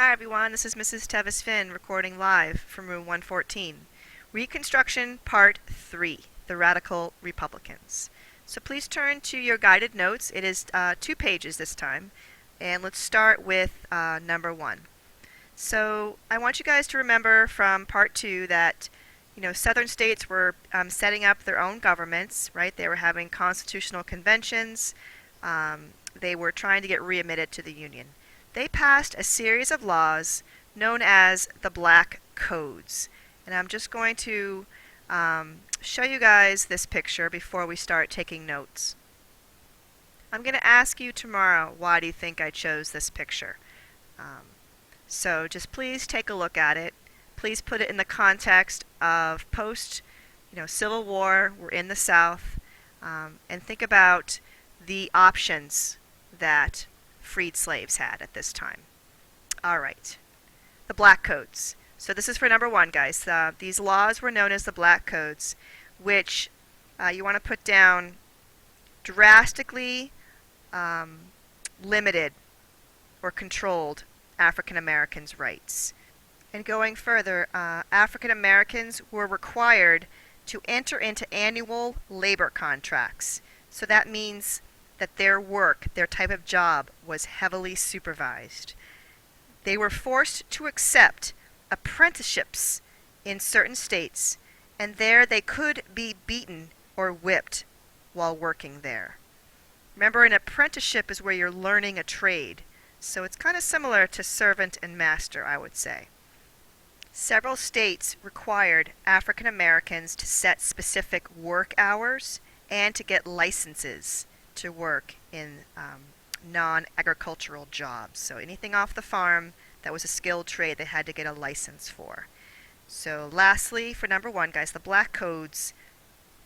Hi everyone, this is Mrs. Tevis-Finn recording live from room 114. Reconstruction Part 3, The Radical Republicans. So please turn to your guided notes. It is 2 pages this time. And let's start with number 1. So I want you guys to remember from Part 2 that southern states were setting up their own governments, right? They were having constitutional conventions. They were trying to get readmitted to the Union. They passed a series of laws known as the Black Codes. And I'm just going to show you guys this picture before we start taking notes. I'm going to ask you tomorrow, why do you think I chose this picture? So just please take a look at it. Please put it in the context of Civil War. We're in the South. And think about the options that freed slaves had at this time. All right, the Black Codes. So this is for number 1, guys. These laws were known as the Black Codes, which you want to put down drastically limited or controlled African Americans' rights. And going further, African Americans were required to enter into annual labor contracts. So that means that their work, their type of job, was heavily supervised. They were forced to accept apprenticeships in certain states, and there they could be beaten or whipped while working there. Remember, an apprenticeship is where you're learning a trade, so it's kind of similar to servant and master, I would say. Several states required African Americans to set specific work hours and to get licenses to work in non-agricultural jobs. So anything off the farm that was a skilled trade, they had to get a license for. So lastly, for number 1, guys, the Black Codes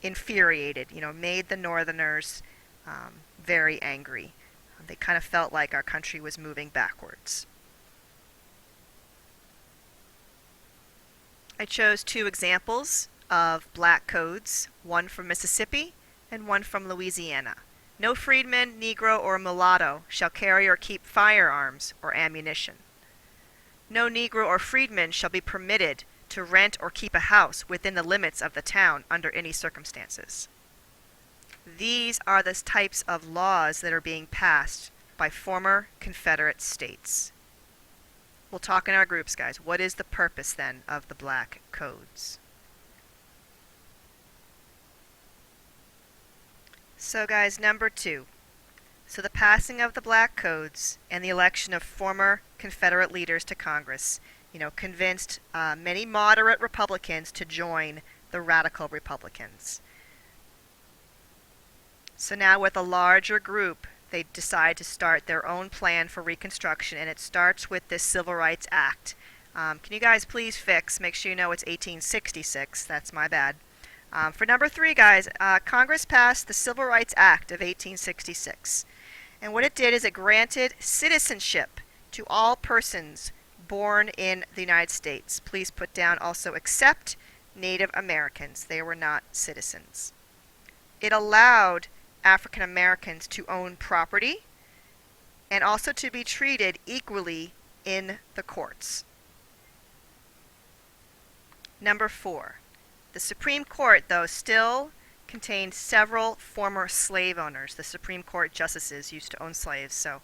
infuriated, made the Northerners very angry. They kind of felt like our country was moving backwards. I chose 2 examples of Black Codes, one from Mississippi and one from Louisiana. No freedman, Negro, or mulatto shall carry or keep firearms or ammunition. No Negro or freedman shall be permitted to rent or keep a house within the limits of the town under any circumstances. These are the types of laws that are being passed by former Confederate states. We'll talk in our groups, guys. What is the purpose then of the Black Codes? So guys, number 2. So the passing of the Black Codes and the election of former Confederate leaders to Congress, convinced many moderate Republicans to join the radical Republicans. So now with a larger group, they decide to start their own plan for Reconstruction, and it starts with this Civil Rights Act. Can you guys please make sure you know it's 1866, that's my bad. For number 3, guys, Congress passed the Civil Rights Act of 1866. And what it did is it granted citizenship to all persons born in the United States. Please put down also except Native Americans. They were not citizens. It allowed African Americans to own property and also to be treated equally in the courts. Number 4. The Supreme Court, though, still contained several former slave owners. The Supreme Court justices used to own slaves. So,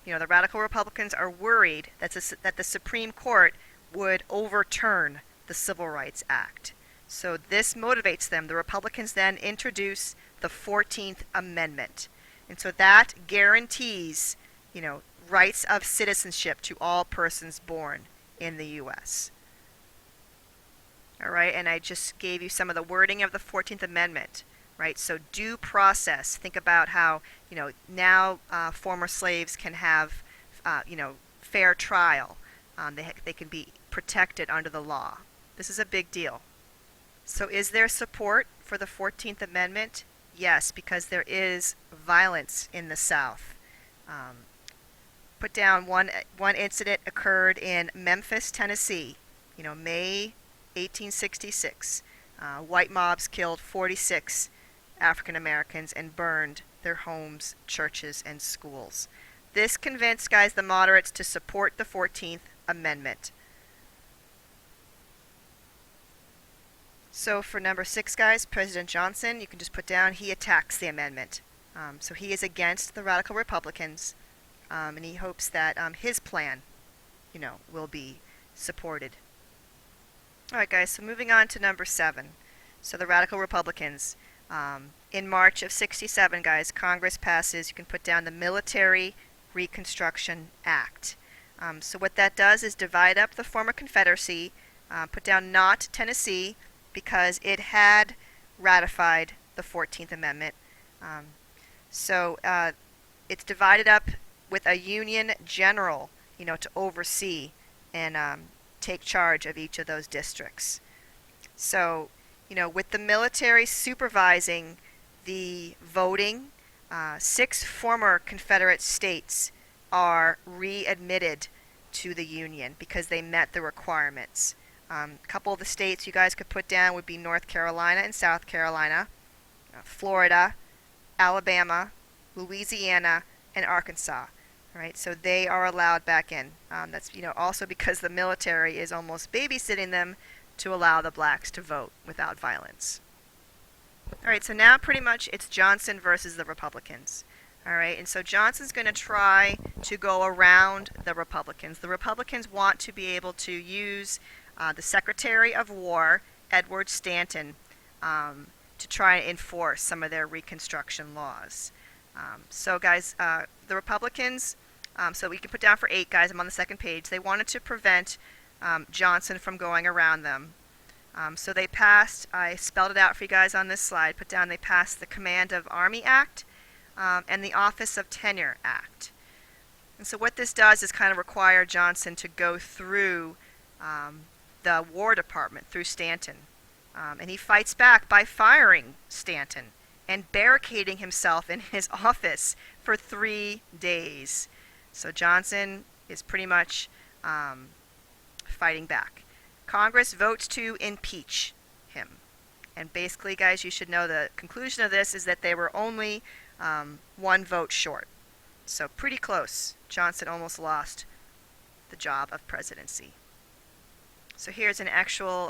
the radical Republicans are worried that the Supreme Court would overturn the Civil Rights Act. So this motivates them. The Republicans then introduce the 14th Amendment. And so that guarantees, rights of citizenship to all persons born in the U.S. All right, and I just gave you some of the wording of the 14th Amendment, right? So due process, think about how, now former slaves can have, fair trial. They can be protected under the law. This is a big deal. So is there support for the 14th Amendment? Yes, because there is violence in the South. Put down one incident occurred in Memphis, Tennessee, May 1866. White mobs killed 46 African Americans and burned their homes, churches, and schools. This convinced, guys, the moderates to support the 14th Amendment. So for number 6, guys, President Johnson, you can just put down he attacks the amendment. So he is against the radical Republicans, and he hopes that his plan, will be supported. All right, guys, so moving on to number 7. So the radical Republicans. In March of '67, guys, Congress passes, you can put down the Military Reconstruction Act. So what that does is divide up the former Confederacy, put down not Tennessee, because it had ratified the 14th Amendment. So it's divided up with a Union general, to oversee and take charge of each of those districts. So, with the military supervising the voting, 6 former Confederate states are readmitted to the Union because they met the requirements. A couple of the states you guys could put down would be North Carolina and South Carolina, Florida, Alabama, Louisiana, and Arkansas. All right, so they are allowed back in. That's also because the military is almost babysitting them to allow the blacks to vote without violence. All right, so now pretty much it's Johnson versus the Republicans. All right, and so Johnson's going to try to go around the Republicans. The Republicans want to be able to use the Secretary of War, Edward Stanton, to try and enforce some of their Reconstruction laws. So guys, the Republicans, so we can put down for 8, guys, I'm on the second page, they wanted to prevent Johnson from going around them. So they passed, I spelled it out for you guys on this slide, put down they passed the Command of Army Act and the Office of Tenure Act. And so what this does is kind of require Johnson to go through the War Department, through Stanton. And he fights back by firing Stanton and barricading himself in his office for 3 days. So Johnson is pretty much fighting back. Congress votes to impeach him. And basically, guys, you should know the conclusion of this is that they were only 1 vote short. So pretty close. Johnson almost lost the job of presidency. So here's an actual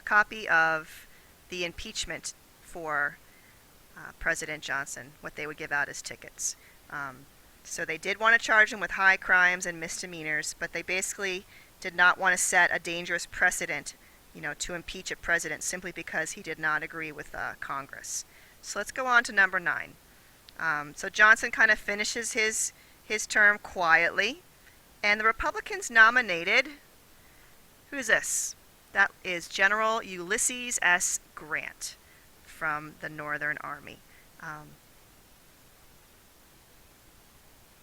copy of the impeachment for President Johnson, what they would give out as tickets. So they did want to charge him with high crimes and misdemeanors, but they basically did not want to set a dangerous precedent, to impeach a president simply because he did not agree with Congress. So let's go on to number 9. So Johnson kind of finishes his term quietly, and the Republicans nominated, who is this? That is General Ulysses S. Grant from the Northern Army.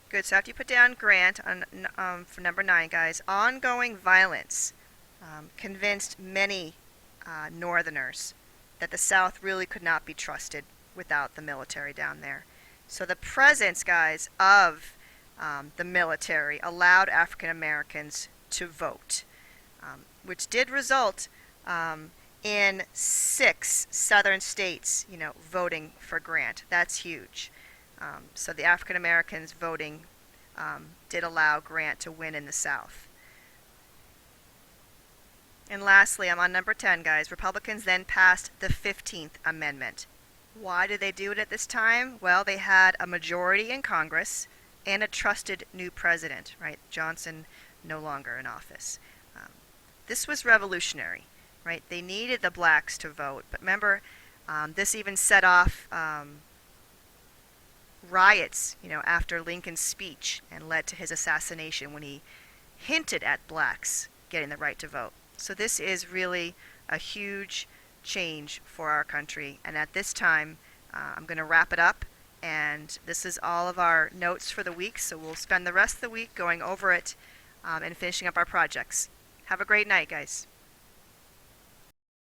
Good, so after you put down Grant on, for number 9, guys, ongoing violence convinced many Northerners that the South really could not be trusted without the military down there. So the presence, guys, of the military allowed African Americans to vote, which did result in 6 southern states, voting for Grant. That's huge. So the African Americans voting did allow Grant to win in the South. And lastly, I'm on number 10, guys. Republicans then passed the 15th Amendment. Why did they do it at this time? Well, they had a majority in Congress and a trusted new president, right? Johnson no longer in office. This was revolutionary, right? They needed the blacks to vote. But remember, this even set off riots, after Lincoln's speech and led to his assassination when he hinted at blacks getting the right to vote. So this is really a huge change for our country. And at this time, I'm going to wrap it up. And this is all of our notes for the week. So we'll spend the rest of the week going over it and finishing up our projects. Have a great night, guys.